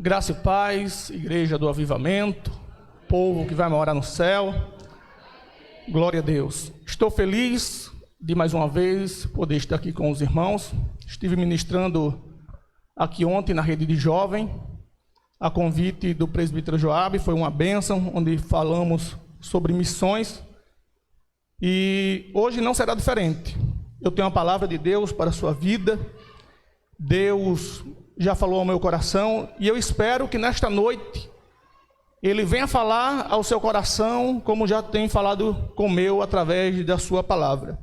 Graça e paz, igreja do avivamento, povo que vai morar no céu, glória a Deus. Estou feliz de mais uma vez poder estar aqui com os irmãos. Estive ministrando aqui ontem na rede de jovem, a convite do presbítero Joabe, foi uma bênção, onde falamos sobre missões, e hoje não será diferente. Eu tenho uma palavra de Deus para a sua vida. Deus já falou ao meu coração, e eu espero que nesta noite Ele venha falar ao seu coração, como já tem falado com o meu, através da sua palavra.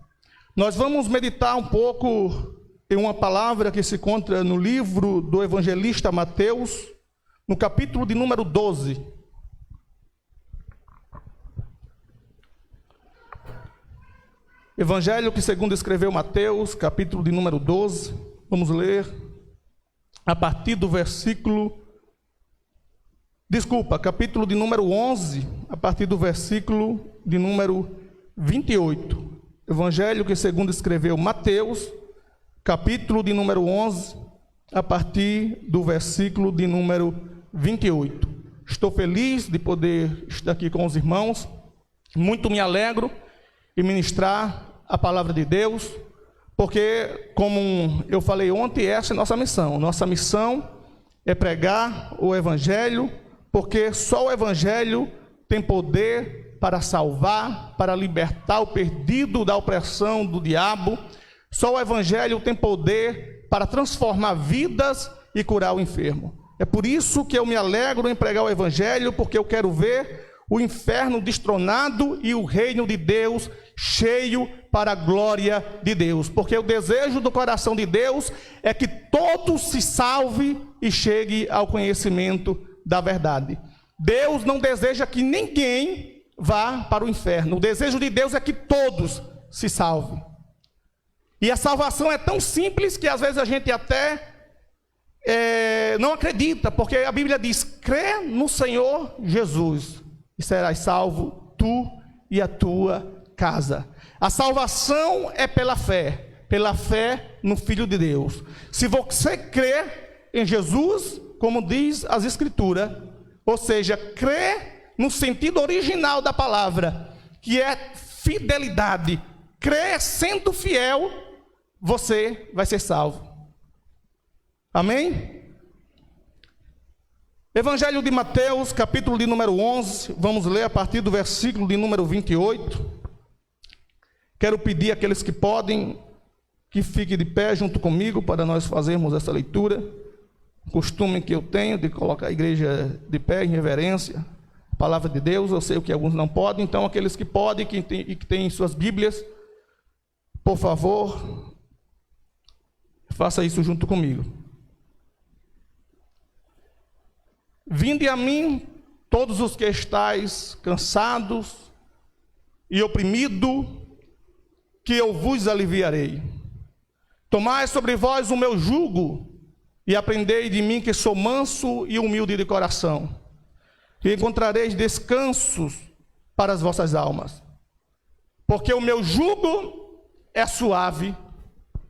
Nós vamos meditar um pouco em uma palavra que se encontra no livro do evangelista Mateus, no capítulo de número 12. Evangelho que segundo escreveu Mateus, capítulo de número 12. Vamos ler a partir do capítulo de número 11, a partir do versículo de número 28. Evangelho que segundo escreveu Mateus, capítulo de número 11, a partir do versículo de número 28. Estou feliz de poder estar aqui com os irmãos, muito me alegro em ministrar a palavra de Deus, porque, como eu falei ontem, essa é a nossa missão. Nossa missão é pregar o Evangelho, porque só o Evangelho tem poder para salvar, para libertar o perdido da opressão do diabo. Só o Evangelho tem poder para transformar vidas e curar o enfermo. É por isso que eu me alegro em pregar o Evangelho, porque eu quero ver o inferno destronado e o reino de Deus cheio para a glória de Deus. Porque o desejo do coração de Deus é que todos se salve e chegue ao conhecimento da verdade. Deus não deseja que ninguém vá para o inferno. O desejo de Deus é que todos se salvem. E a salvação é tão simples que às vezes a gente até não acredita, porque a Bíblia diz: crê no Senhor Jesus e serás salvo tu e a tua casa. A salvação é pela fé no Filho de Deus. Se você crê em Jesus, como diz as Escrituras, ou seja, crê no sentido original da palavra, que é fidelidade, crê sendo fiel, você vai ser salvo. Amém? Evangelho de Mateus, capítulo de número 11, vamos ler a partir do versículo de número 28. Quero pedir àqueles que podem, que fiquem de pé junto comigo, para nós fazermos essa leitura. O costume que eu tenho de colocar a igreja de pé em reverência à palavra de Deus. Eu sei que alguns não podem, então aqueles que podem e que têm suas Bíblias, por favor, faça isso junto comigo. Vinde a mim, todos os que estáis cansados e oprimidos, que eu vos aliviarei. Tomai sobre vós o meu jugo, e aprendei de mim, que sou manso e humilde de coração, e encontrareis descansos para as vossas almas. Porque o meu jugo é suave,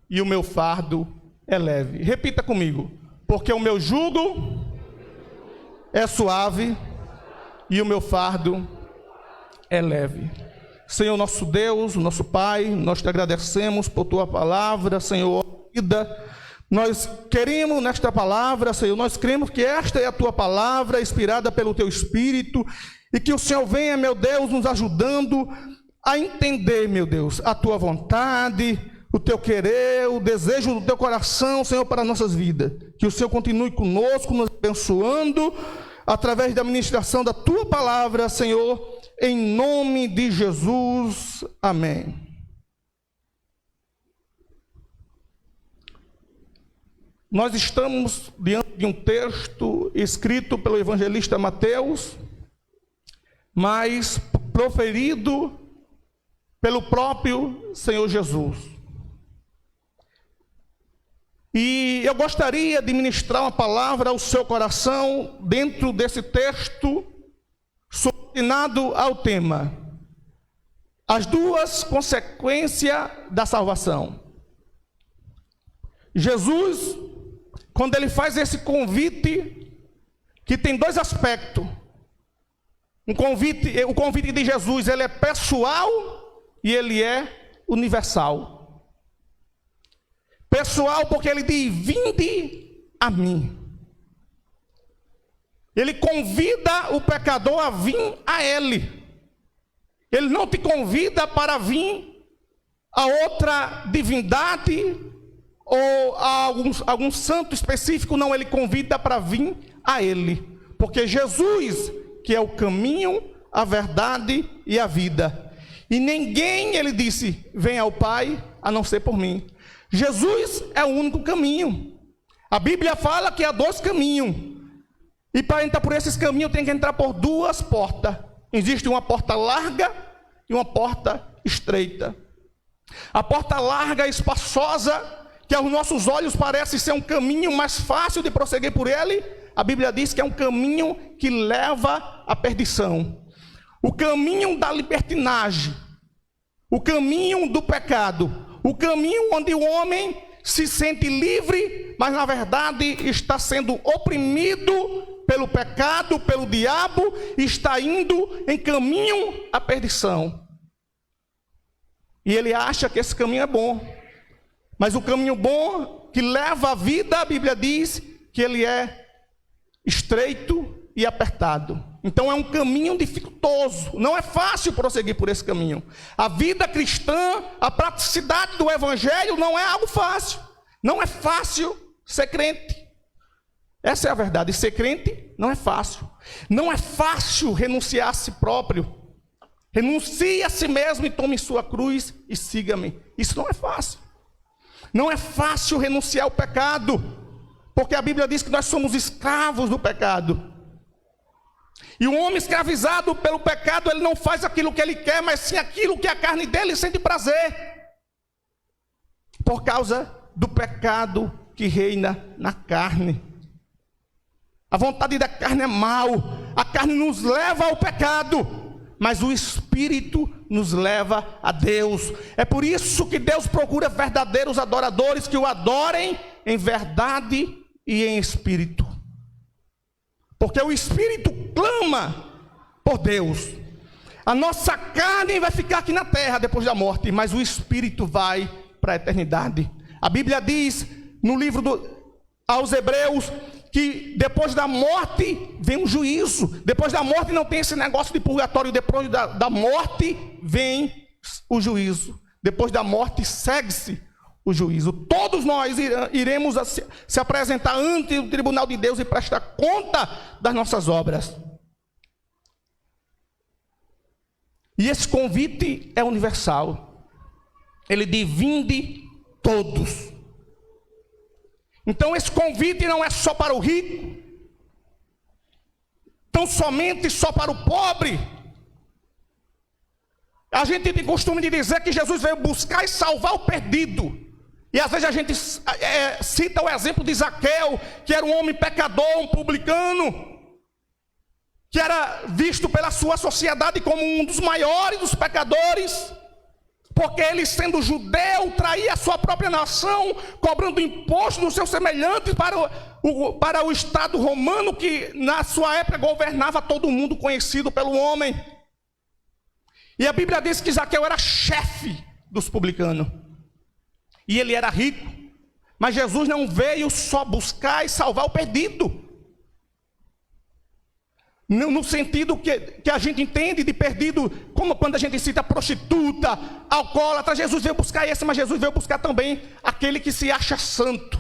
e o meu fardo é leve. Repita comigo: porque o meu jugo é suave e o meu fardo é leve. Senhor nosso Deus, nosso Pai, nós te agradecemos por tua palavra, Senhor, vida. Nós queremos nesta palavra, Senhor, nós cremos que esta é a tua palavra, inspirada pelo teu Espírito, e que o Senhor venha, meu Deus, nos ajudando a entender, meu Deus, a tua vontade, o teu querer, o desejo do teu coração, Senhor, para nossas vidas. Que o Senhor continue conosco, nos abençoando, através da ministração da tua palavra, Senhor, em nome de Jesus. Amém. Nós estamos diante de um texto escrito pelo evangelista Mateus, mas proferido pelo próprio Senhor Jesus. E eu gostaria de ministrar uma palavra ao seu coração dentro desse texto, subordinado ao tema: as duas consequências da salvação. Jesus, quando ele faz esse convite que tem dois aspectos. O convite de Jesus, ele é pessoal e ele é universal. Pessoal porque ele diz: vinde a mim. Ele convida o pecador a vir a ele. Ele não te convida para vir a outra divindade ou a algum santo específico, não, ele convida para vir a ele. Porque Jesus, que é o caminho, a verdade e a vida. E ninguém, ele disse, vem ao Pai a não ser por mim. Jesus é o único caminho. A Bíblia fala que há dois caminhos. E para entrar por esses caminhos tem que entrar por duas portas. Existe uma porta larga e uma porta estreita. A porta larga e espaçosa, que aos nossos olhos parece ser um caminho mais fácil de prosseguir por ele, a Bíblia diz que é um caminho que leva à perdição. O caminho da libertinagem, o caminho do pecado, o caminho onde o homem se sente livre, mas na verdade está sendo oprimido pelo pecado, pelo diabo, e está indo em caminho à perdição. E ele acha que esse caminho é bom. Mas o caminho bom que leva à vida, a Bíblia diz que ele é estreito e apertado. Então é um caminho dificultoso. Não é fácil prosseguir por esse caminho. A vida cristã, a praticidade do evangelho não é algo fácil. Não é fácil ser crente. Essa é a verdade. Ser crente não é fácil. Não é fácil renunciar a si próprio. Renuncie a si mesmo e tome sua cruz e siga-me. Isso não é fácil. Não é fácil renunciar ao pecado, porque a Bíblia diz que nós somos escravos do pecado. E o homem escravizado pelo pecado, ele não faz aquilo que ele quer, mas sim aquilo que a carne dele sente prazer. Por causa do pecado que reina na carne. A vontade da carne é mal. A carne nos leva ao pecado, mas o Espírito nos leva a Deus. É por isso que Deus procura verdadeiros adoradores que o adorem em verdade e em espírito. Porque o Espírito clama por Deus. A nossa carne vai ficar aqui na terra depois da morte, mas o Espírito vai para a eternidade. A Bíblia diz no livro aos Hebreus que depois da morte vem um juízo. Depois da morte não tem esse negócio de purgatório. Depois da morte vem o juízo. Depois da morte segue-se o juízo. Todos nós iremos se apresentar ante o tribunal de Deus e prestar conta das nossas obras. E esse convite é universal. Ele diz: vinde todos. Então esse convite não é só para o rico, tão somente só para o pobre. A gente tem costume de dizer que Jesus veio buscar e salvar o perdido. E às vezes a gente cita o exemplo de Zaqueu, que era um homem pecador, um publicano, que era visto pela sua sociedade como um dos maiores dos pecadores. Porque ele, sendo judeu, traía a sua própria nação, cobrando imposto dos seus semelhantes para o Estado romano, que na sua época governava todo mundo, conhecido pelo homem. E a Bíblia diz que Zaqueu era chefe dos publicanos. E ele era rico. Mas Jesus não veio só buscar e salvar o perdido. No sentido que a gente entende de perdido, como quando a gente cita prostituta, alcoólatra. Jesus veio buscar esse, mas Jesus veio buscar também aquele que se acha santo.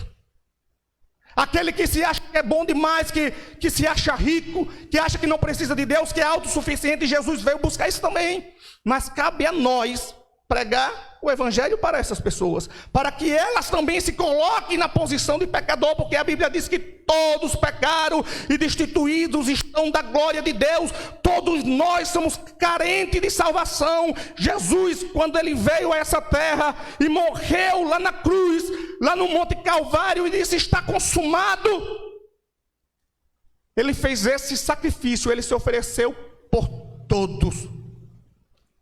Aquele que se acha que é bom demais, que se acha rico, que acha que não precisa de Deus, que é autossuficiente. Jesus veio buscar isso também. Mas cabe a nós pregar o evangelho para essas pessoas, para que elas também se coloquem na posição de pecador, porque a Bíblia diz que todos pecaram e destituídos estão da glória de Deus. Todos nós somos carentes de salvação. Jesus, quando ele veio a essa terra e morreu lá na cruz, lá no Monte Calvário, e disse: está consumado, ele fez esse sacrifício. Ele se ofereceu por todos,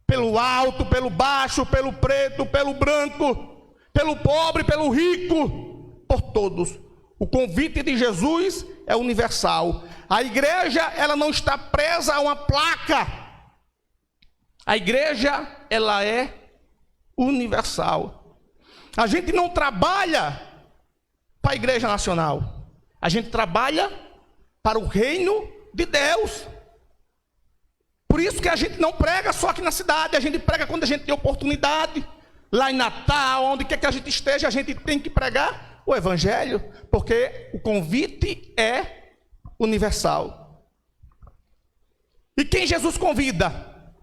pelo alto, pelo baixo, pelo preto, pelo branco, pelo pobre, pelo rico, por todos. O convite de Jesus é universal. A igreja, ela não está presa a uma placa. A igreja, ela é universal. A gente não trabalha para a igreja nacional. A gente trabalha para o reino de Deus. Por isso que a gente não prega só aqui na cidade. A gente prega quando a gente tem oportunidade. Lá em Natal, onde quer que a gente esteja, a gente tem que pregar o evangelho, porque o convite é universal. E quem Jesus convida?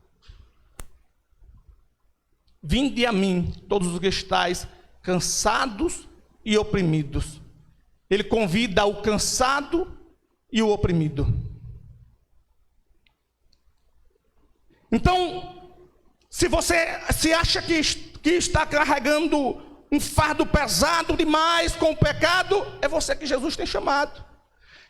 Vinde a mim, todos os que estáis cansados e oprimidos. Ele convida o cansado e o oprimido. Então, se você se acha que está carregando um fardo pesado demais com o pecado, é você que Jesus tem chamado.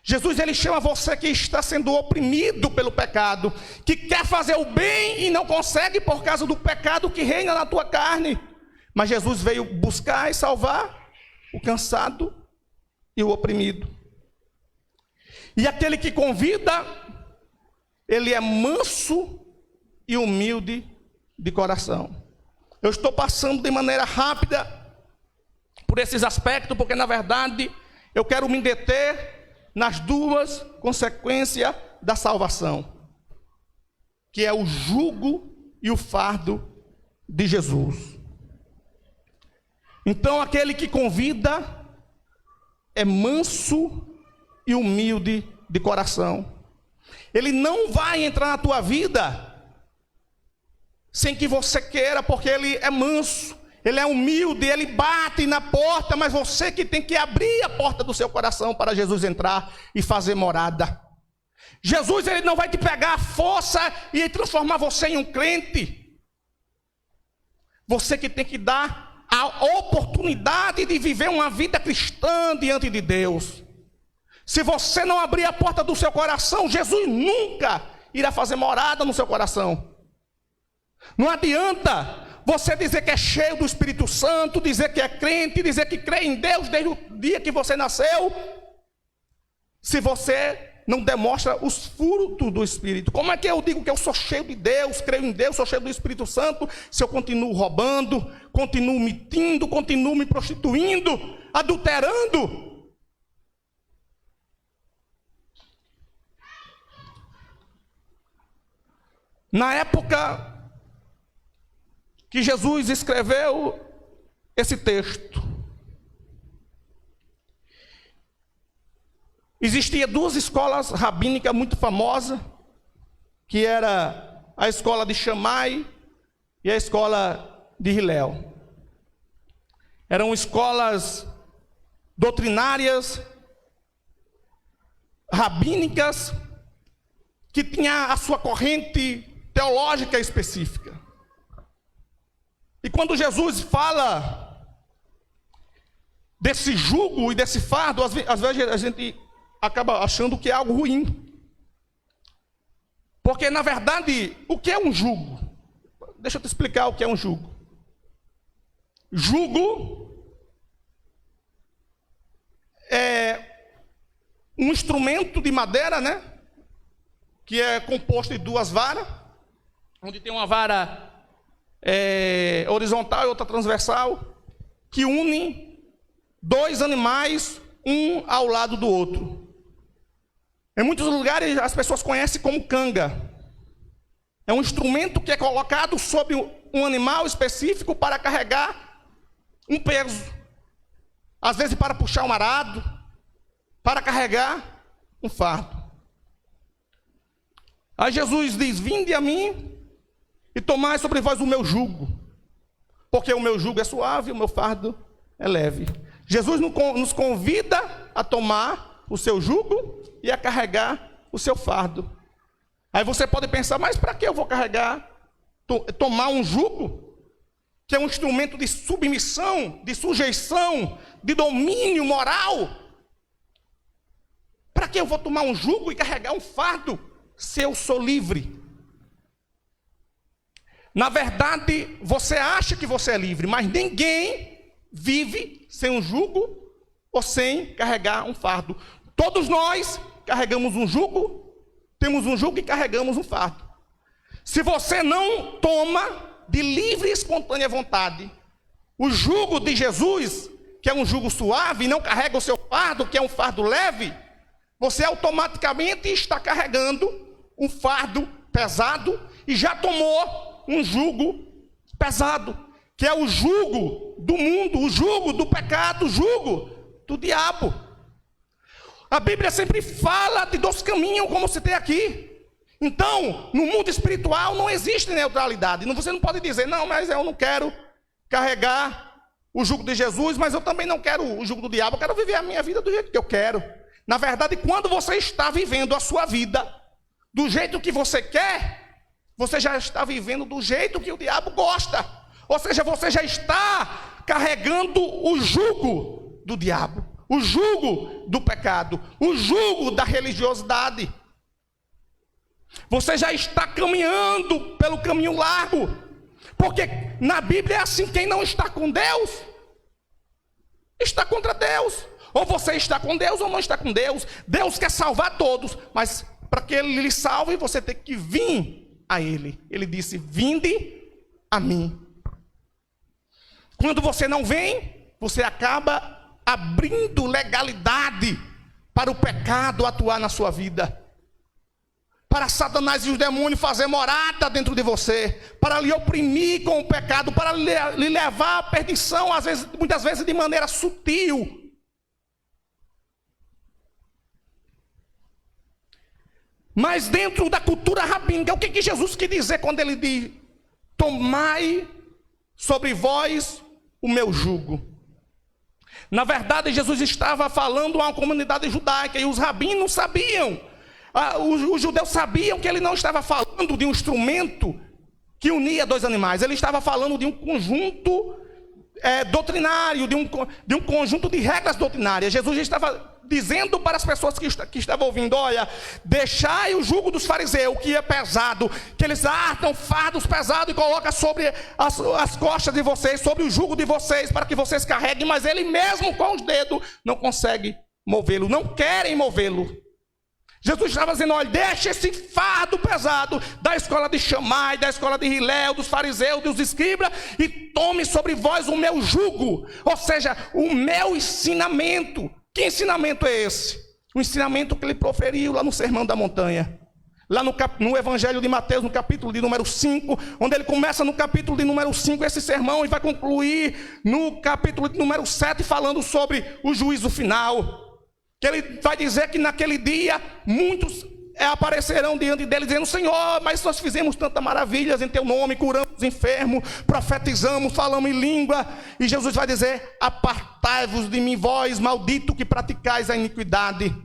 Jesus, ele chama você que está sendo oprimido pelo pecado, que quer fazer o bem e não consegue por causa do pecado que reina na tua carne. Mas Jesus veio buscar e salvar o cansado e o oprimido. E aquele que convida, ele é manso e humilde de coração. Eu estou passando de maneira rápida por esses aspectos, porque na verdade eu quero me deter nas duas consequências da salvação, que é o jugo e o fardo de Jesus. Então aquele que convida é manso e humilde de coração. Ele não vai entrar na tua vida sem que você queira, porque ele é manso, ele é humilde, ele bate na porta, mas você que tem que abrir a porta do seu coração para Jesus entrar e fazer morada. Jesus, ele não vai te pegar a força e transformar você em um crente. Você que tem que dar a oportunidade de viver uma vida cristã diante de Deus. Se você não abrir a porta do seu coração, Jesus nunca irá fazer morada no seu coração. Não adianta você dizer que é cheio do Espírito Santo, dizer que é crente, dizer que crê em Deus desde o dia que você nasceu, se você não demonstra os frutos do Espírito. Como é que eu digo que eu sou cheio de Deus, creio em Deus, sou cheio do Espírito Santo, se eu continuo roubando, continuo mentindo, continuo me prostituindo, adulterando? Na época que Jesus escreveu esse texto, existia duas escolas rabínicas muito famosas, que era a escola de Shammai e a escola de Hillel. Eram escolas doutrinárias, rabínicas, que tinha a sua corrente teológica específica. E quando Jesus fala desse jugo e desse fardo, às vezes a gente acaba achando que é algo ruim. Porque, na verdade, o que é um jugo? Deixa eu te explicar o que é um jugo. Jugo é um instrumento de madeira, né? Que é composto de duas varas, onde tem uma vara horizontal e outra transversal, que une dois animais, um ao lado do outro. Em muitos lugares as pessoas conhecem como canga. É um instrumento que é colocado sobre um animal específico para carregar um peso. Às vezes para puxar um arado, para carregar um fardo. Aí Jesus diz: vinde a mim e tomai sobre vós o meu jugo, porque o meu jugo é suave e o meu fardo é leve. Jesus nos convida a tomar o seu jugo e a carregar o seu fardo. Aí você pode pensar: mas para que eu vou carregar, tomar um jugo, que é um instrumento de submissão, de sujeição, de domínio moral? Para que eu vou tomar um jugo e carregar um fardo, se eu sou livre? Na verdade, você acha que você é livre, mas ninguém vive sem um jugo ou sem carregar um fardo. Todos nós carregamos um jugo, temos um jugo e carregamos um fardo. Se você não toma de livre e espontânea vontade o jugo de Jesus, que é um jugo suave, e não carrega o seu fardo, que é um fardo leve, você automaticamente está carregando um fardo pesado e já tomou um jugo pesado, que é o jugo do mundo, o jugo do pecado, o jugo do diabo. A Bíblia sempre fala de dois caminhos, como se tem aqui. Então, no mundo espiritual não existe neutralidade. Você não pode dizer, não, mas eu não quero carregar o jugo de Jesus, mas eu também não quero o jugo do diabo, eu quero viver a minha vida do jeito que eu quero. Na verdade, quando você está vivendo a sua vida do jeito que você quer, você já está vivendo do jeito que o diabo gosta. Ou seja, você já está carregando o jugo do diabo, o jugo do pecado, o jugo da religiosidade. Você já está caminhando pelo caminho largo, porque na Bíblia é assim: quem não está com Deus, está contra Deus. Ou você está com Deus ou não está com Deus. Deus quer salvar todos, mas para que Ele lhe salve, você tem que vir a Ele. Ele disse: vinde a mim. Quando você não vem, você acaba abrindo legalidade para o pecado atuar na sua vida, para Satanás e os demônios fazer morada dentro de você, para lhe oprimir com o pecado, para lhe levar à perdição, às vezes, muitas vezes de maneira sutil. Mas dentro da cultura rabínica, o que Jesus quis dizer quando ele diz: tomai sobre vós o meu jugo? Na verdade, Jesus estava falando a uma comunidade judaica, e os rabinos sabiam, os judeus sabiam que ele não estava falando de um instrumento que unia dois animais, ele estava falando de um conjunto doutrinário, de um conjunto de regras doutrinárias. Jesus estava dizendo para as pessoas que estavam ouvindo: olha, deixai o jugo dos fariseus, que é pesado, que eles artam fardos pesados e colocam sobre as costas de vocês, sobre o jugo de vocês, para que vocês carreguem, mas ele mesmo com os dedos não consegue movê-lo, não querem movê-lo. Jesus estava dizendo: olha, deixa esse fardo pesado da escola de Shammai, da escola de Hilel, dos fariseus, dos escribas, e tome sobre vós o meu jugo, ou seja, o meu ensinamento. Que ensinamento é esse? O ensinamento que ele proferiu lá no Sermão da Montanha, lá no Evangelho de Mateus, no capítulo de número 5, onde ele começa no capítulo de número 5 esse sermão, e vai concluir no capítulo de número 7 falando sobre o juízo final. Que ele vai dizer que naquele dia muitos aparecerão diante dele dizendo: Senhor, mas nós fizemos tantas maravilhas em teu nome, curamos enfermos, profetizamos, falamos em língua. E Jesus vai dizer: apartai-vos de mim, vós maldito, que praticais a iniquidade.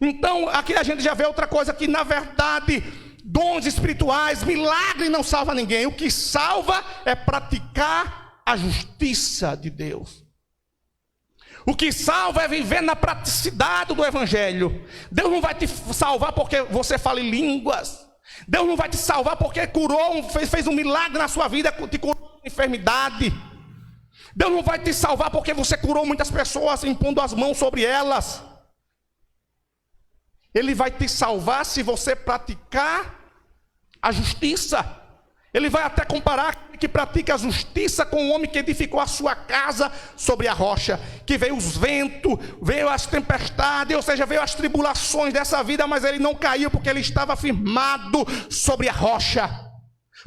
Então aqui a gente já vê outra coisa, que na verdade dons espirituais, milagre não salva ninguém. O que salva é praticar a justiça de Deus. O que salva é viver na praticidade do Evangelho. Deus não vai te salvar porque você fala em línguas. Deus não vai te salvar porque fez um milagre na sua vida, te curou de enfermidade. Deus não vai te salvar porque você curou muitas pessoas impondo as mãos sobre elas. Ele vai te salvar se você praticar a justiça. Ele vai até comparar que pratica a justiça com o homem que edificou a sua casa sobre a rocha, que veio os ventos, veio as tempestades, ou seja, veio as tribulações dessa vida, mas ele não caiu porque ele estava firmado sobre a rocha.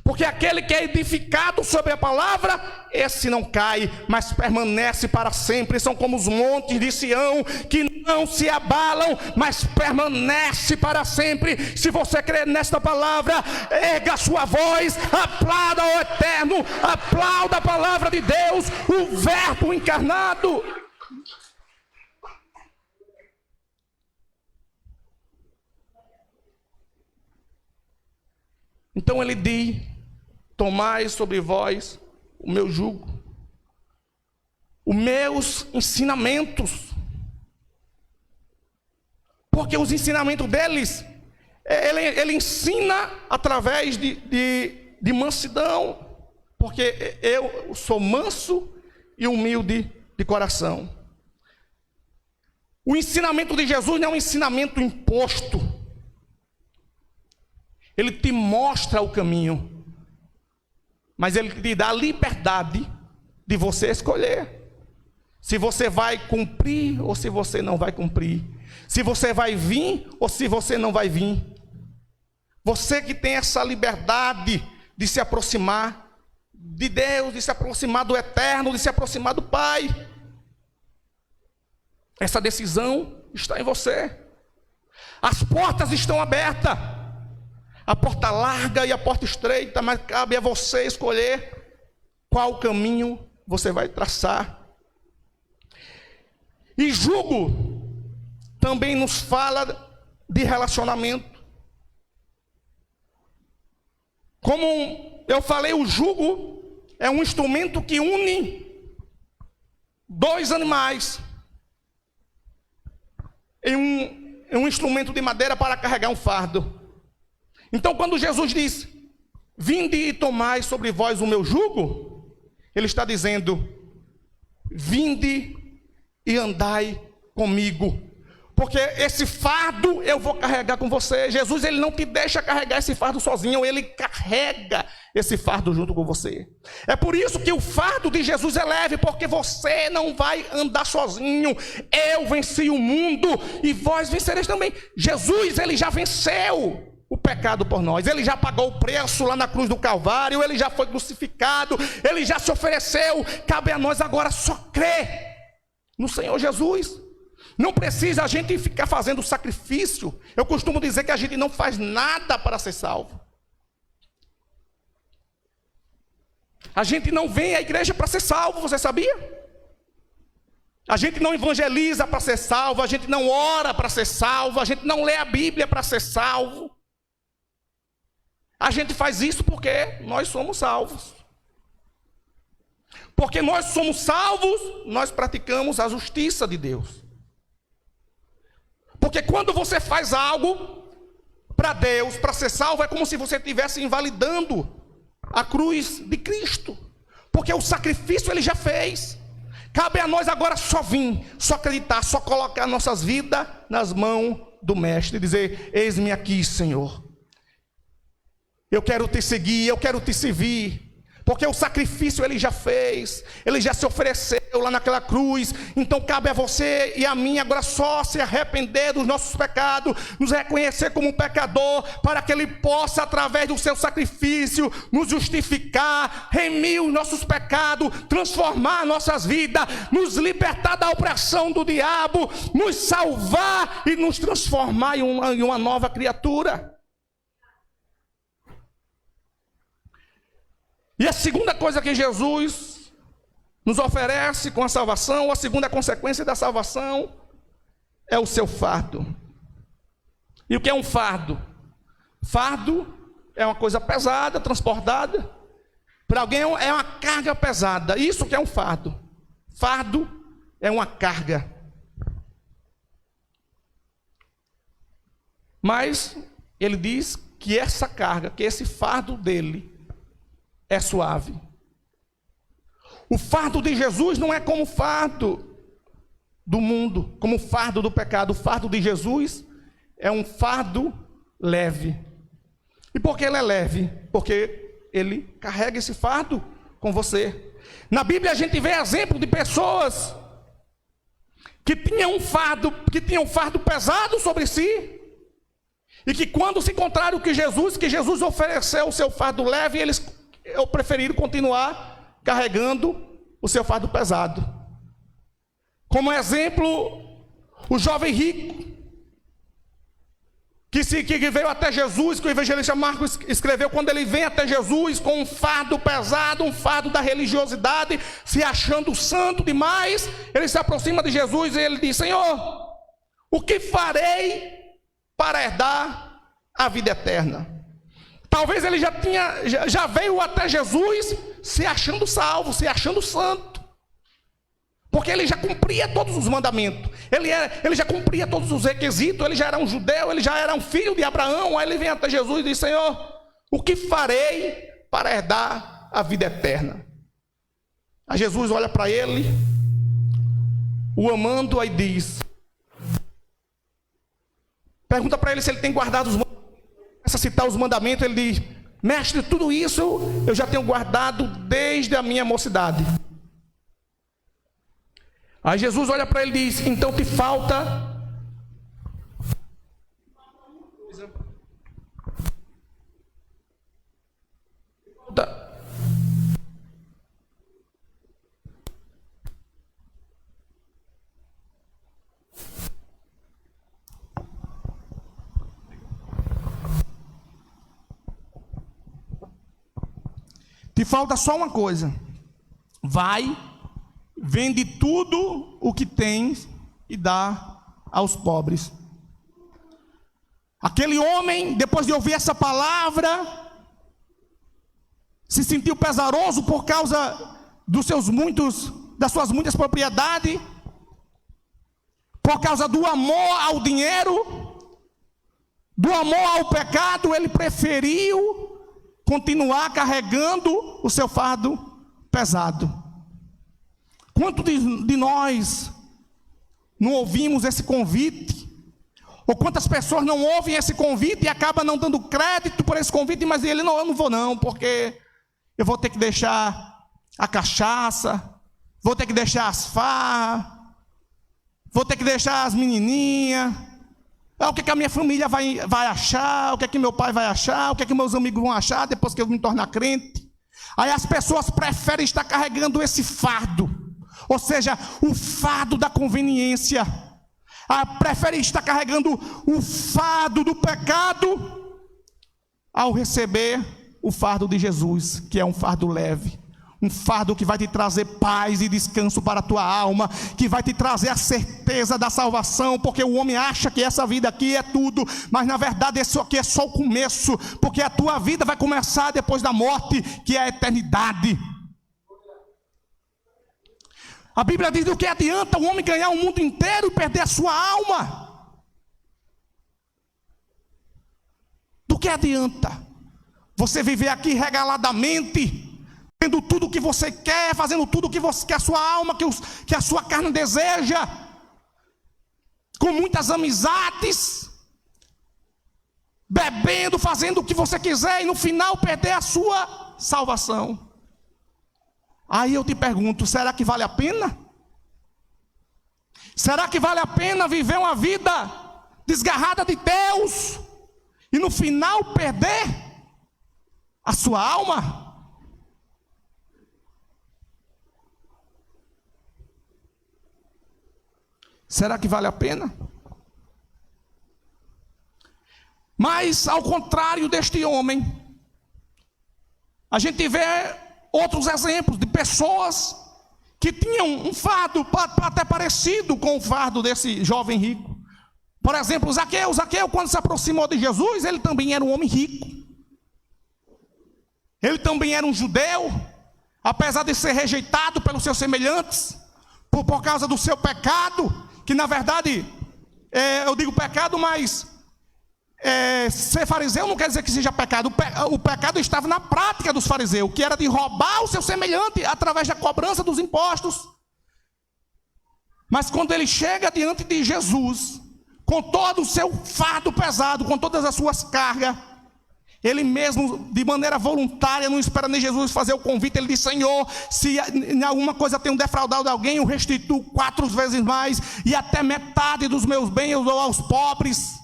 Porque aquele que é edificado sobre a palavra, esse não cai, mas permanece para sempre. São como os montes de Sião, que não se abalam, mas permanece para sempre. Se você crer nesta palavra, erga a sua voz, aplauda ao Eterno, aplauda a palavra de Deus, o Verbo encarnado. Então ele diz: tomai sobre vós o meu jugo, os meus ensinamentos. Porque os ensinamentos deles, ele ensina através de mansidão. Porque eu sou manso e humilde de coração. O ensinamento de Jesus não é um ensinamento imposto. Ele te mostra o caminho, mas ele te dá a liberdade de você escolher se você vai cumprir ou se você não vai cumprir, se você vai vir ou se você não vai vir. Você que tem essa liberdade de se aproximar de Deus, de se aproximar do Eterno, de se aproximar do Pai. Essa decisão está em você. As portas estão abertas. A porta larga e a porta estreita, mas cabe a você escolher qual caminho você vai traçar. E jugo também nos fala de relacionamento. Como eu falei, o jugo é um instrumento que une dois animais em um instrumento de madeira para carregar um fardo. Então, quando Jesus diz: vinde e tomai sobre vós o meu jugo, ele está dizendo: vinde e andai comigo, porque esse fardo eu vou carregar com você. Jesus, ele não te deixa carregar esse fardo sozinho, ele carrega esse fardo junto com você. É por isso que o fardo de Jesus é leve, porque você não vai andar sozinho. Eu venci o mundo e vós vencereis também. Jesus, ele já venceu o pecado por nós, ele já pagou o preço lá na cruz do Calvário, ele já foi crucificado, ele já se ofereceu. Cabe a nós agora só crer no Senhor Jesus. Não precisa a gente ficar fazendo sacrifício. Eu costumo dizer que a gente não faz nada para ser salvo. A gente não vem à igreja para ser salvo, você sabia? A gente não evangeliza para ser salvo, a gente não ora para ser salvo, a gente não lê a Bíblia para ser salvo. A gente faz isso porque nós somos salvos. Porque nós somos salvos, nós praticamos a justiça de Deus. Porque quando você faz algo para Deus, para ser salvo, é como se você estivesse invalidando a cruz de Cristo. Porque o sacrifício ele já fez. Cabe a nós agora só vir, só acreditar, só colocar nossas vidas nas mãos do Mestre e dizer: eis-me aqui, Senhor. Eu quero te seguir, eu quero te servir. Porque o sacrifício ele já fez, ele já se ofereceu lá naquela cruz. Então cabe a você e a mim agora só se arrepender dos nossos pecados, nos reconhecer como um pecador, para que ele possa, através do seu sacrifício, nos justificar, remir os nossos pecados, transformar nossas vidas, nos libertar da opressão do diabo, nos salvar e nos transformar em uma nova criatura. E a segunda coisa que Jesus nos oferece com a salvação, a segunda consequência da salvação, é o seu fardo. E o que é um fardo? Fardo é uma coisa pesada, transportada. Para alguém é uma carga pesada. Isso que é um fardo. Fardo é uma carga. Mas ele diz que essa carga, que esse fardo dele é suave. O fardo de Jesus não é como o fardo do mundo, como o fardo do pecado. O fardo de Jesus é um fardo leve. E por que ele é leve? Porque ele carrega esse fardo com você. Na Bíblia a gente vê exemplo de pessoas que tinham um fardo pesado sobre si, e que quando se encontraram que Jesus ofereceu o seu fardo leve, eles preferiram continuar carregando o seu fardo pesado. Como exemplo, o jovem rico, que veio até Jesus, que o evangelista Marcos escreveu, quando ele vem até Jesus com um fardo pesado, um fardo da religiosidade, se achando santo demais, ele se aproxima de Jesus e ele diz: Senhor, o que farei para herdar a vida eterna? Talvez ele já veio até Jesus se achando salvo, se achando santo, porque ele já cumpria todos os mandamentos, ele já cumpria todos os requisitos, ele já era um judeu, ele já era um filho de Abraão. Aí ele vem até Jesus e diz: Senhor, o que farei para herdar a vida eterna? Aí Jesus olha para ele, o amando, aí diz: Pergunta para ele se ele tem guardado os mandamentos. Começa a citar os mandamentos. Ele diz: mestre, tudo isso eu já tenho guardado desde a minha mocidade. Aí Jesus olha para ele e diz: então te falta só uma coisa. Vai, vende tudo o que tens e dá aos pobres. Aquele homem, depois de ouvir essa palavra, se sentiu pesaroso por causa das suas muitas propriedades, por causa do amor ao dinheiro, do amor ao pecado. Ele preferiu continuar carregando o seu fardo pesado. Quantos de nós não ouvimos esse convite? Ou quantas pessoas não ouvem esse convite e acabam não dando crédito por esse convite, mas ele: não, eu não vou não, porque eu vou ter que deixar a cachaça, vou ter que deixar as farras, vou ter que deixar as menininhas. O que a minha família vai achar, o que meu pai vai achar, o que meus amigos vão achar depois que eu me tornar crente. Aí as pessoas preferem estar carregando esse fardo, ou seja, o fardo da conveniência. Preferem estar carregando o fardo do pecado, ao receber o fardo de Jesus, que é um fardo leve. Um fardo que vai te trazer paz e descanso para a tua alma, que vai te trazer a certeza da salvação, porque o homem acha que essa vida aqui é tudo, mas na verdade isso aqui é só o começo, porque a tua vida vai começar depois da morte, que é a eternidade. A Bíblia diz: do que adianta o homem ganhar o mundo inteiro e perder a sua alma? Do que adianta você viver aqui regaladamente, tendo tudo o que você quer, fazendo tudo o que a sua alma, que a sua carne deseja, com muitas amizades, bebendo, fazendo o que você quiser, e no final perder a sua salvação? Aí eu te pergunto: será que vale a pena? Será que vale a pena viver uma vida desgarrada de Deus e no final perder a sua alma? Será que vale a pena? Mas, ao contrário deste homem, a gente vê outros exemplos de pessoas que tinham um fardo até parecido com o fardo desse jovem rico. Por exemplo, Zaqueu, quando se aproximou de Jesus, ele também era um homem rico. Ele também era um judeu, apesar de ser rejeitado pelos seus semelhantes, por causa do seu pecado, que na verdade, eu digo pecado, mas ser fariseu não quer dizer que seja pecado. O pecado estava na prática dos fariseus, que era de roubar o seu semelhante através da cobrança dos impostos. Mas quando ele chega diante de Jesus, com todo o seu fardo pesado, com todas as suas cargas, ele mesmo, de maneira voluntária, não espera nem Jesus fazer o convite. Ele diz: Senhor, se em alguma coisa tenho defraudado alguém, eu restituo 4 vezes mais, e até metade dos meus bens eu dou aos pobres.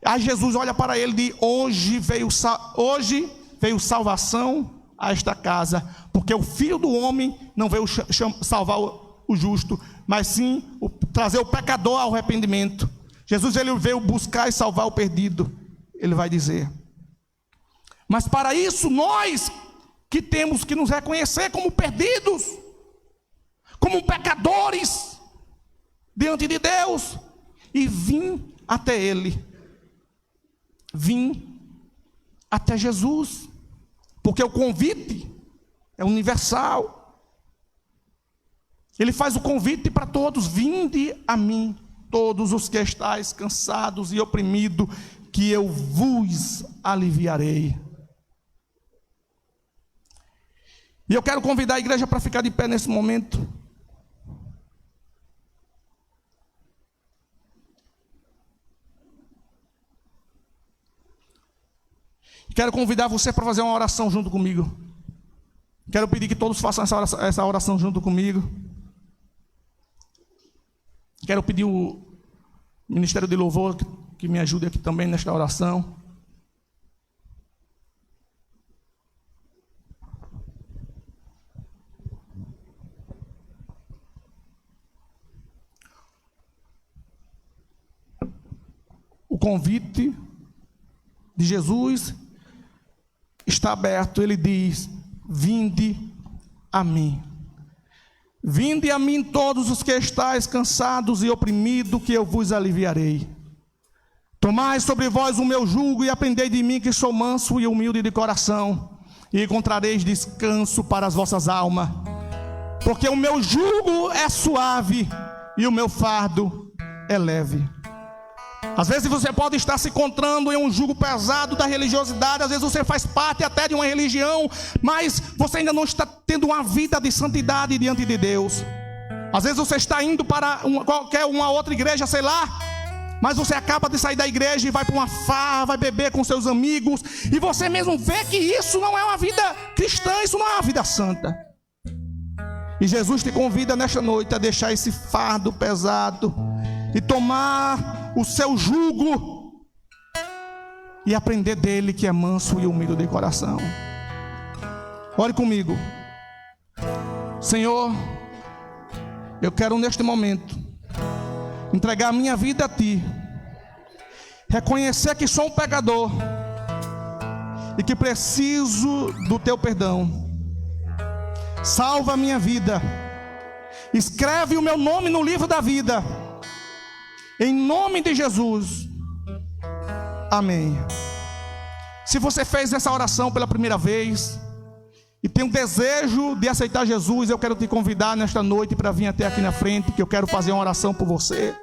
Aí Jesus olha para ele e diz: hoje veio salvação a esta casa, porque o Filho do Homem não veio salvar o justo, mas sim trazer o pecador ao arrependimento. Jesus, ele veio buscar e salvar o perdido, ele vai dizer. Mas para isso, nós que temos que nos reconhecer como perdidos, como pecadores diante de Deus, e vim até ele, vim até Jesus, porque o convite é universal. Ele faz o convite para todos: vinde a mim, todos os que estáis cansados e oprimidos, que eu vos aliviarei. E eu quero convidar a igreja para ficar de pé nesse momento. quero convidar você para fazer uma oração junto comigo. Quero pedir que todos façam essa oração junto comigo. Quero pedir o Ministério de Louvor que me ajude aqui também nesta oração. O convite de Jesus está aberto. Ele diz: vinde a mim. Vinde a mim todos os que estáis cansados e oprimidos, que eu vos aliviarei. Tomai sobre vós o meu jugo e aprendei de mim, que sou manso e humilde de coração, e encontrareis descanso para as vossas almas. Porque o meu jugo é suave e o meu fardo é leve. Às vezes você pode estar se encontrando em um jugo pesado da religiosidade. Às vezes você faz parte até de uma religião, mas você ainda não está tendo uma vida de santidade diante de Deus. Às vezes você está indo para qualquer uma outra igreja, sei lá, mas você acaba de sair da igreja e vai para uma farra, vai beber com seus amigos, e você mesmo vê que isso não é uma vida cristã, isso não é uma vida santa. E Jesus te convida nesta noite a deixar esse fardo pesado e tomar o seu jugo e aprender dele, que é manso e humilde de coração. Ore comigo. Senhor, eu quero neste momento entregar a minha vida a ti, reconhecer que sou um pecador e que preciso do teu perdão. Salva a minha vida, escreve o meu nome no livro da vida, em nome de Jesus, amém. Se você fez essa oração pela primeira vez e tem um desejo de aceitar Jesus, eu quero te convidar nesta noite para vir até aqui na frente, que eu quero fazer uma oração por você.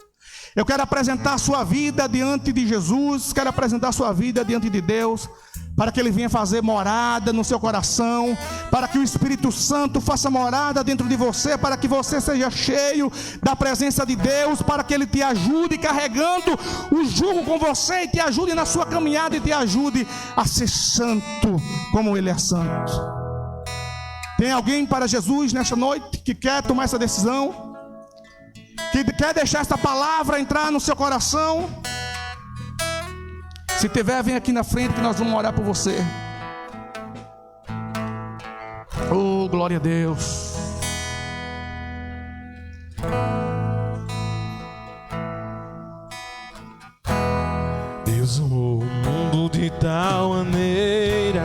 Eu quero apresentar a sua vida diante de Jesus, quero apresentar a sua vida diante de Deus, para que Ele venha fazer morada no seu coração, para que o Espírito Santo faça morada dentro de você, para que você seja cheio da presença de Deus, para que Ele te ajude carregando o jugo com você, e te ajude na sua caminhada, e te ajude a ser santo como Ele é santo. Tem alguém para Jesus nesta noite que quer tomar essa decisão, que quer deixar essa palavra entrar no seu coração? Se tiver, vem aqui na frente que nós vamos orar por você. Oh, glória a Deus. Deus amou o mundo de tal maneira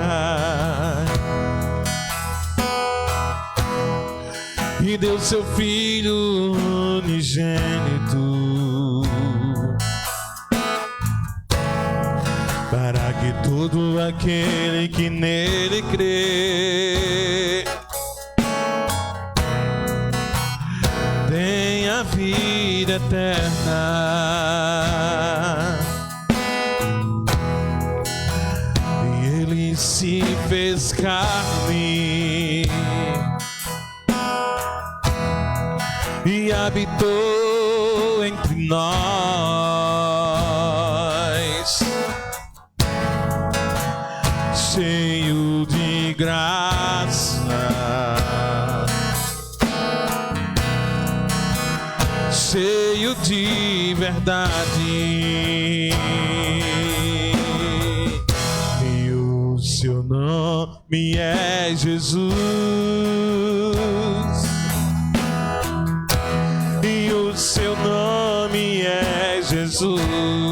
e deu seu Filho unigênito, para que todo aquele que nele crê tenha vida eterna. E Ele se fez carne e habitou entre nós, cheio de graça, cheio de verdade, e o seu nome é Jesus, e o seu nome é Jesus.